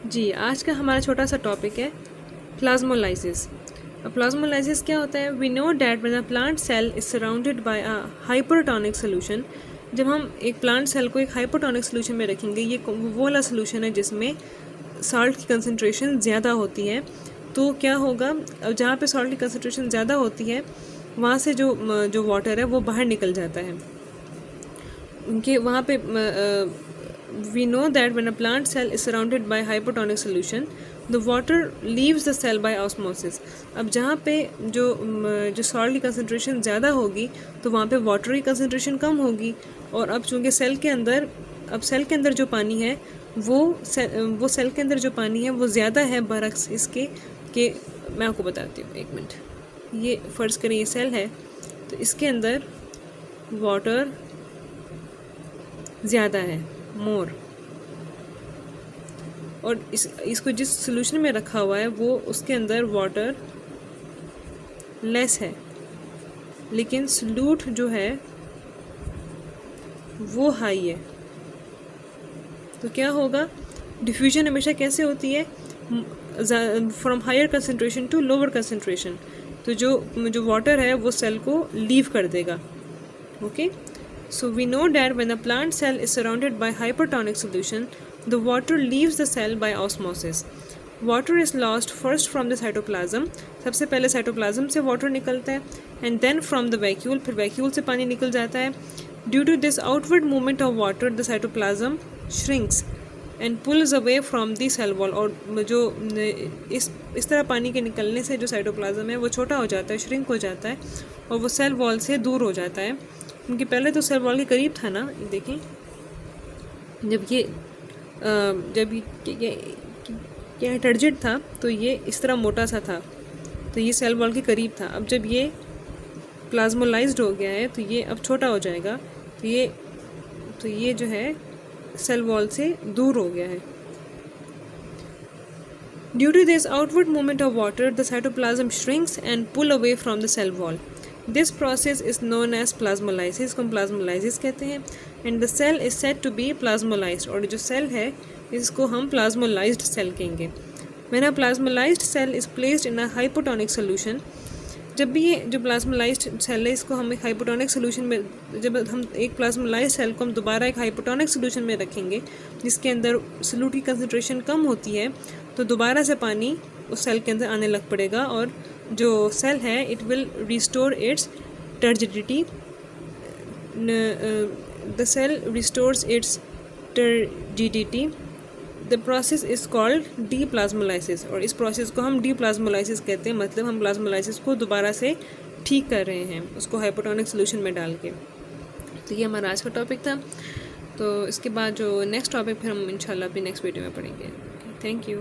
जी, आज का हमारा छोटा सा टॉपिक है प्लाज्मोलाइसिस। अब प्लाज्मोलाइसिस क्या होता है? We know that when a plant cell is surrounded by a hypertonic solution. जब हम एक प्लांट सेल को एक हाइपरटोनिक सोल्यूशन में रखेंगे, ये वो वाला सोल्यूशन है जिसमें साल्ट की कंसनट्रेशन ज़्यादा होती है। तो क्या होगा, अब जहाँ पे साल्ट की कंसनट्रेशन ज़्यादा होती है वहाँ से जो वाटर है वो बाहर निकल जाता है। उनके वहाँ पे we know that when a plant cell is surrounded by hypertonic solution, the water leaves the cell by osmosis. अब जहाँ पे जो सॉल्ट की कंसनट्रेशन ज़्यादा होगी तो वहाँ पे वाटर की कंसनट्रेशन कम होगी। और अब चूँकि सेल के अंदर जो पानी है वो सेल के अंदर जो पानी है वो ज़्यादा है बरक्स इसके कि मैं आपको बताती हूँ, एक मिनट। ये फ़र्ज़ करें ये सेल है, तो इसके अंदर वाटर ज़्यादा है, मोर, और इसको जिस सोल्यूशन में रखा हुआ है वो उसके अंदर वाटर लेस है, लेकिन सोल्यूट जो है वो हाई है। तो क्या होगा, डिफ्यूजन हमेशा कैसे होती है? From higher concentration to lower concentration. तो जो वाटर है वो सेल को लीव कर देगा। Okay, so we know that when a plant cell is surrounded by hypertonic solution, the water leaves the cell by osmosis. Water is lost first from the cytoplasm. सबसे पहले cytoplasm से water निकलता है, and then from the vacuole, फिर vacuole से पानी निकल जाता है। Due to this outward movement of water, the cytoplasm shrinks and pulls away from the cell wall. और जो इस तरह पानी के निकलने से जो साइटोप्लाज्म है वो छोटा हो जाता है, श्रिंक हो जाता है और वो सेल वॉल से दूर हो जाता है। क्योंकि पहले तो सेल वॉल के करीब था ना, देखें जब ये टर्जिट था तो ये इस तरह मोटा सा था, तो ये सेल वॉल के करीब था। अब जब ये प्लाज्मोलाइज्ड हो गया है तो ये अब छोटा हो जाएगा, तो ये जो है सेल वॉल से दूर हो गया है। Due to this outward movement of water, the cytoplasm shrinks and pull away from the cell wall. This process is known as plasmolysis, को हम plasmolysis कहते हैं, and the cell is said to be plasmolysed, और जो cell है इसको हम plasmolysed cell कहेंगे। When a plasmolysed cell is placed in a hypotonic solution, जब भी ये जो प्लाज्मोलाइज्ड सेल है इसको हम एक हाइपोटोनिक सोल्यूशन में, जब हम एक प्लाज्मोलाइज्ड सेल को हम दोबारा एक हाइपोटोनिक सोल्यूशन में रखेंगे जिसके अंदर सोल्यूट की कंसनट्रेशन कम होती है, तो दोबारा से पानी उस सेल के अंदर आने लग पड़ेगा और जो सेल है it will restore its turgidity. The cell restores its turgidity. The process is called deplasmolysis, और इस प्रोसेस को हम डीप्लाज्मोलाइसिस कहते हैं। मतलब हम प्लाज्मोलाइसिस को दोबारा से ठीक कर रहे हैं उसको हाइपोटोनिक सोल्यूशन में डाल के। तो ये हमारा आज का टॉपिक था। तो इसके बाद जो नेक्स्ट टॉपिक फिर हम इंशाल्लाह अपनी नेक्स्ट वीडियो में पढ़ेंगे। Thank you.